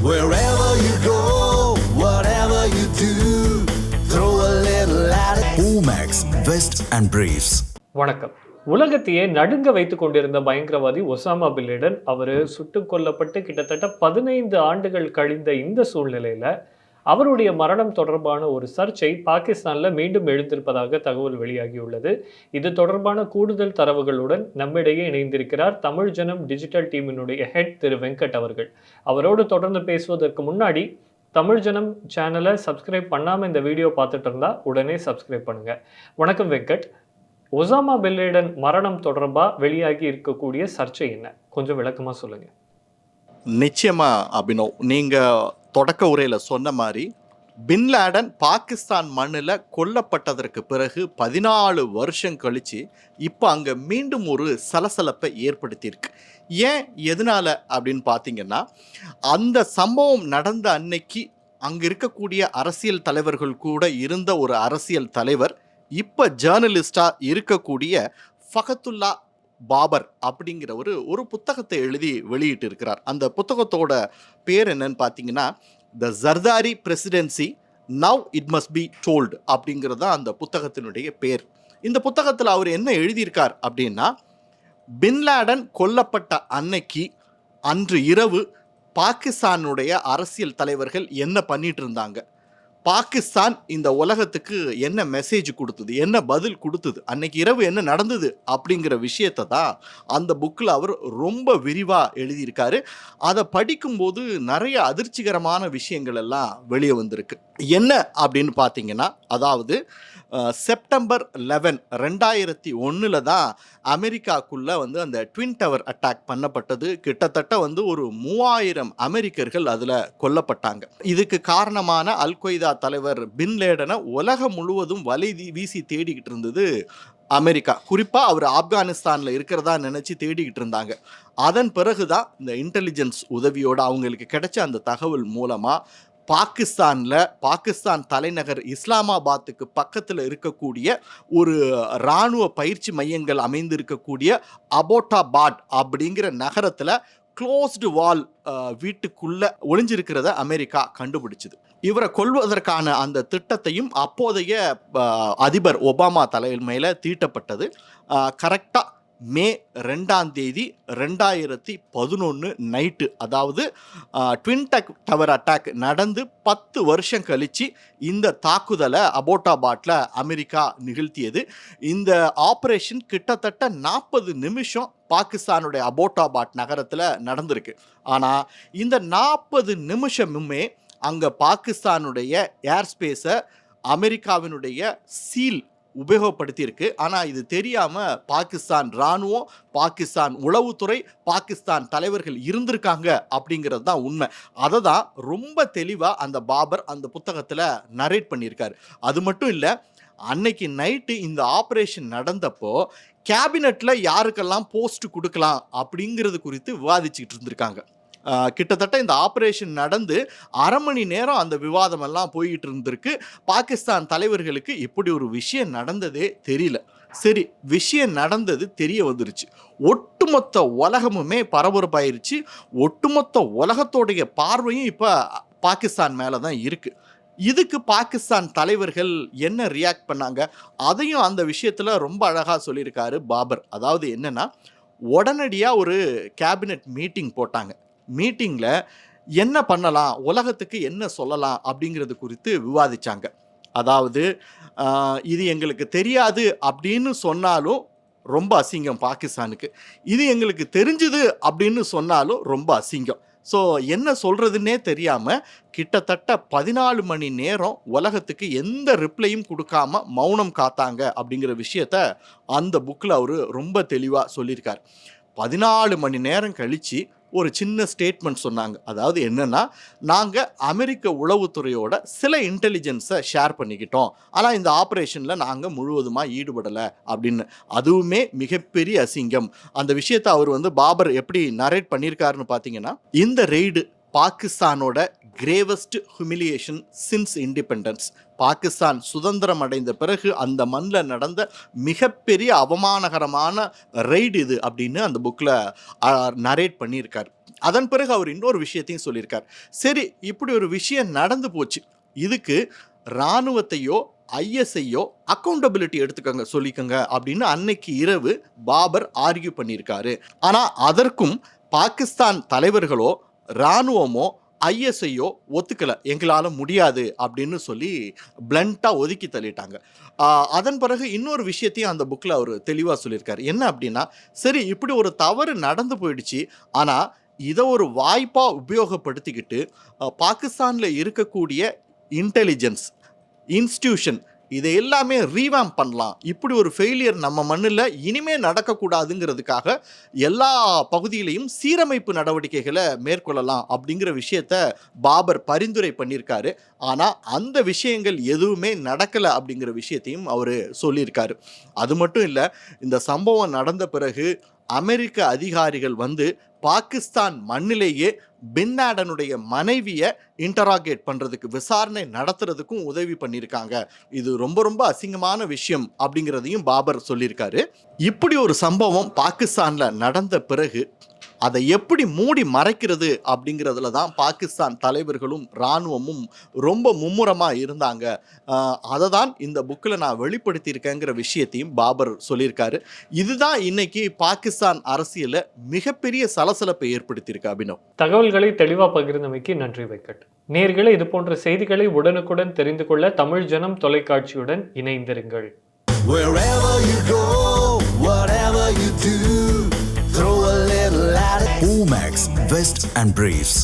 Wherever you go, whatever you do, throw a little at it. Omax, Vest and Briefs. வணக்கம். உலகத்தையே நடுங்க வைத்துக் கொண்டிருந்த பயங்கரவாதி ஒசாமா பின் லேடன் அவர் சுட்டுக் கொல்லப்பட்டு கிட்டத்தட்ட 15 ஆண்டுகள் கழிந்த இந்த சூழ்நிலையில அவருடைய மரணம் தொடர்பான ஒரு சர்ச்சை பாகிஸ்தான்ல மீண்டும் எழுந்திருப்பதாக தகவல் வெளியாகியுள்ளது. இது தொடர்பான கூடுதல் தரவுகளுடன் நம்மிடையே இணைந்திருக்கிறார் தமிழ் ஜனம் டிஜிட்டல் டீமினுடைய ஹெட் திரு வெங்கட் அவர்கள். அவரோடு தொடர்ந்து பேசுவதற்கு முன்னாடி தமிழ் ஜனம் சேனலை சப்ஸ்கிரைப் பண்ணாம இந்த வீடியோ பார்த்துட்டு இருந்தா உடனே சப்ஸ்கிரைப் பண்ணுங்க. வணக்கம் வெங்கட். ஒசாமா பின் லேடன் மரணம் தொடர்பா வெளியாகி இருக்கக்கூடிய சர்ச்சை என்ன, கொஞ்சம் விளக்கமா சொல்லுங்க. நிச்சயமா அபினவ், நீங்க தொடக்க உரையில் சொன்ன மாதிரி பின் லேடன் பாகிஸ்தான் மண்ணில் கொல்லப்பட்டதற்கு பிறகு 14 வருஷம் கழித்து இப்போ அங்கே மீண்டும் ஒரு சலசலப்பை ஏற்படுத்தியிருக்கு. ஏன், எதனால அப்படின்னு பார்த்தீங்கன்னா, அந்த சம்பவம் நடந்த அன்னைக்கு அங்கே இருக்கக்கூடிய அரசியல் தலைவர்கள் கூட இருந்த ஒரு அரசியல் தலைவர், இப்போ ஜேர்னலிஸ்டாக இருக்கக்கூடிய ஃபகத்துல்லா பாபர் அப்படிங்கிற ஒரு புத்தகத்தை எழுதி வெளியிட்டு இருக்கிறார். அந்த புத்தகத்தோட பேர் என்னன்னு பார்த்தீங்கன்னா, the Zardari presidency now it must be told அப்படிங்கிறது தான் அந்த புத்தகத்தினுடைய பேர். இந்த புத்தகத்தில் அவர் என்ன எழுதியிருக்கார் அப்படின்னா, பின் லேடன் கொல்லப்பட்ட அன்று இரவு பாகிஸ்தானுடைய அரசியல் தலைவர்கள் என்ன பண்ணிட்டு இருந்தாங்க, பாகிஸ்தான் இந்த உலகத்துக்கு என்ன மெசேஜ் கொடுத்தது, என்ன பதில் கொடுத்தது, அன்னைக்கு இரவு என்ன நடந்தது அப்படிங்கிற விஷயத்தை தான் அந்த புக்கில் அவர் ரொம்ப விரிவாக எழுதியிருக்காரு. அதை படிக்கும்போது நிறைய அதிர்ச்சிகரமான விஷயங்கள் எல்லாம் வெளியே வந்திருக்கு. என்ன அப்படின்னு பார்த்தீங்கன்னா, அதாவது செப்டம்பர் 11, 2001 தான் அமெரிக்காக்குள்ளே அந்த ட்வின் டவர் அட்டாக் பண்ணப்பட்டது. கிட்டத்தட்ட ஒரு 3000 அமெரிக்கர்கள் அதில் கொல்லப்பட்டாங்க. இதுக்கு காரணமான அல் கொய்தா தலைவர் பின் லேடனை உலகம் முழுவதும் வலை வீசி தேடிக்கிட்டு இருந்தது அமெரிக்கா. குறிப்பாக அவர் ஆப்கானிஸ்தானில் இருக்கிறதா நினச்சி தேடிக்கிட்டு இருந்தாங்க. அதன் பிறகுதான் இந்த இன்டெலிஜென்ஸ் உதவியோடு அவங்களுக்கு கிடைச்ச அந்த தகவல் மூலமாக பாகிஸ்தான் தலைநகர் இஸ்லாமாபாத்துக்கு பக்கத்தில் இருக்கக்கூடிய ஒரு இராணுவ பயிற்சி மையங்கள் அமைந்திருக்கக்கூடிய அபோட்டாபாத் அப்படிங்கிற நகரத்தில் க்ளோஸ்டு வால் வீட்டுக்குள்ள ஒளிஞ்சிருக்கிறத அமெரிக்கா கண்டுபிடிச்சது. இவரை கொல்வதற்கான அந்த திட்டத்தையும் அப்போதைய அதிபர் ஒபாமா தலைமையில் தீட்டப்பட்டது. கரெக்டாக மே 2 2011 நைட்டு, அதாவது ட்வின் டவர் அட்டாக் நடந்து 10 வருஷம் கழித்து இந்த தாக்குதலை அபோட்டாபாத்தில் அமெரிக்கா நிகழ்த்தியது. இந்த ஆப்ரேஷன் கிட்டத்தட்ட 40 நிமிஷம் பாகிஸ்தானுடைய அபோட்டாபாத் நகரத்தில் நடந்திருக்கு. ஆனால் இந்த 40 நிமிஷமுமே அங்கே பாகிஸ்தானுடைய ஏர்ஸ்பேஸை அமெரிக்காவினுடைய சீல் உபயோகப்படுத்தியிருக்கு. ஆனால் இது தெரியாமல் பாகிஸ்தான் இராணுவம், பாகிஸ்தான் உளவுத்துறை, பாகிஸ்தான் தலைவர்கள் இருந்திருக்காங்க அப்படிங்கிறது தான் உண்மை. அதை தான் ரொம்ப தெளிவாக அந்த பாபர் அந்த புத்தகத்தில் நரேட் பண்ணியிருக்காரு. அது மட்டும் இல்லை, அன்னைக்கு நைட்டு இந்த ஆப்ரேஷன் நடந்தப்போ கேபினெட்டில் யாருக்கெல்லாம் போஸ்ட் கொடுக்கலாம் அப்படிங்கிறது குறித்து விவாதிச்சுக்கிட்டு இருந்திருக்காங்க. கிட்டத்தட்ட இந்த ஆப்ரேஷன் நடந்து அரை மணி நேரம் அந்த விவாதமெல்லாம் போய்கிட்டு இருந்திருக்கு. பாகிஸ்தான் தலைவர்களுக்கு இப்படி ஒரு விஷயம் நடந்ததே தெரியல. சரி, விஷயம் நடந்தது தெரிய வந்துருச்சு. ஒட்டுமொத்த உலகமுமே பரபரப்பாயிருச்சு. ஒட்டுமொத்த உலகத்தோடைய பார்வையும் இப்போ பாகிஸ்தான் மேலே தான் இருக்குது. இதுக்கு பாகிஸ்தான் தலைவர்கள் என்ன ரியாக்ட் பண்ணாங்க, அதையும் அந்த விஷயத்தில் ரொம்ப அழகாக சொல்லியிருக்காரு பாபர். அதாவது என்னென்னா, உடனடியாக ஒரு கேபினெட் மீட்டிங் போட்டாங்க. மீட்டிங்கில் என்ன பண்ணலாம், உலகத்துக்கு என்ன சொல்லலாம் அப்படிங்கிறது குறித்து விவாதித்தாங்க. அதாவது இது எங்களுக்கு தெரியாது அப்படின்னு சொன்னாலும் ரொம்ப அசிங்கம் பாகிஸ்தானுக்கு, இது எங்களுக்கு தெரிஞ்சுது அப்படின்னு சொன்னாலும் ரொம்ப அசிங்கம். ஸோ என்ன சொல்கிறதுன்னே தெரியாமல் கிட்டத்தட்ட 14 மணி நேரம் உலகத்துக்கு எந்த ரிப்ளையும் கொடுக்காம மௌனம் காத்தாங்க அப்படிங்கிற விஷயத்த அந்த புக்கில் அவர் ரொம்ப தெளிவாக சொல்லியிருக்கார். 14 மணி நேரம் கழித்து ஒரு சின்ன ஸ்டேட்மெண்ட் சொன்னாங்க. அதாவது என்னென்னா, நாங்கள் அமெரிக்க உளவுத்துறையோட சில இன்டெலிஜென்ஸை ஷேர் பண்ணிக்கிட்டோம், ஆனால் இந்த ஆப்ரேஷனில் நாங்கள் முழுவதுமாக ஈடுபடலை அப்படின்னு. அதுவுமே மிகப்பெரிய அசிங்கம். அந்த விஷயத்தை அவர் பாபர் எப்படி நரேட் பண்ணியிருக்காருன்னு பார்த்தீங்கன்னா, இந்த ரெய்டு பாகிஸ்தானோட gravest humiliation since independence. Pakistan சுதந்திரம் அடைந்த பிறகு அந்த மண்ணில் நடந்த மிகப்பெரிய அவமானகரமான ரெய்டு இது அப்படின்னு அந்த புக்கில் நரேட் பண்ணியிருக்கார். அதன் பிறகு அவர் இன்னொரு விஷயத்தையும் சொல்லியிருக்கார். சரி, இப்படி ஒரு விஷயம் நடந்து போச்சு, இதுக்கு இராணுவத்தையோ ஐஎஸ்ஐயோ அக்கௌண்டபிலிட்டி எடுத்துக்கங்க சொல்லிக்கங்க அப்படின்னு அன்னைக்கு இரவு பாபர் ஆர்கியூ பண்ணியிருக்காரு. ஆனால் அதற்கும் பாகிஸ்தான் தலைவர்களோ இராணுவமோ ஐஎஸ்ஐயோ ஒத்துக்கலை, எங்களால் முடியாது அப்படின்னு சொல்லி பிளண்ட்டாக ஒதுக்கி தள்ளிட்டாங்க. அதன் பிறகு இன்னொரு விஷயத்தையும் அந்த புக்கில் அவர் தெளிவாக சொல்லியிருக்காரு. என்ன அப்படின்னா, சரி இப்படி ஒரு தவறு நடந்து போயிடுச்சு, ஆனால் இதை ஒரு வாய்ப்பாக உபயோகப்படுத்திக்கிட்டு பாகிஸ்தானில் இருக்கக்கூடிய இன்டெலிஜென்ஸ் இன்ஸ்டிடியூஷன் இதை எல்லாமே ரீவாம் பண்ணலாம், இப்படி ஒரு ஃபெயிலியர் நம்ம மண்ணில் இனிமே நடக்கக்கூடாதுங்கிறதுக்காக எல்லா பகுதியிலையும் சீரமைப்பு நடவடிக்கைகளை மேற்கொள்ளலாம் அப்படிங்கிற விஷயத்த பாபர் பரிந்துரை பண்ணியிருக்காரு. ஆனால் அந்த விஷயங்கள் எதுவுமே நடக்கலை அப்படிங்கிற விஷயத்தையும் அவர் சொல்லியிருக்காரு. அது மட்டும் இல்லை, இந்த சம்பவம் நடந்த பிறகு அமெரிக்க அதிகாரிகள் வந்து பாகிஸ்தான் மண்ணிலேயே பின் லாடனுடைய மனைவியை இன்டராகேட் பண்ணுறதுக்கு, விசாரணை நடத்துறதுக்கும் உதவி பண்ணியிருக்காங்க. இது ரொம்ப ரொம்ப அசிங்கமான விஷயம் அப்படிங்கிறதையும் பாபர் சொல்லியிருக்காரு. இப்படி ஒரு சம்பவம் பாகிஸ்தானில் நடந்த பிறகு அதை எப்படி மூடி மறைக்கிறது அப்படிங்கிறதுல தான் பாகிஸ்தான் தலைவர்களும் இராணுவமும் ரொம்ப மும்முரமாக இருந்தாங்க. அதை தான் இந்த புக்கில் நான் வெளிப்படுத்தியிருக்கேங்கிற விஷயத்தையும் பாபர் சொல்லியிருக்காரு. இதுதான் இன்னைக்கு பாகிஸ்தான் அரசியலில் மிகப்பெரிய சலசலப்பை ஏற்படுத்தியிருக்கு. அபினவ், தகவல்களை தெளிவாக பகிர்ந்தமைக்கு நன்றி வெங்கட். நேயர்களே, இது போன்ற செய்திகளை உடனுக்குடன் தெரிந்து கொள்ள தமிழ் ஜனம் தொலைக்காட்சியுடன் இணைந்திருங்கள். Wherever you go, whatever you do, throw a little at it. Omax, Vest and Briefs.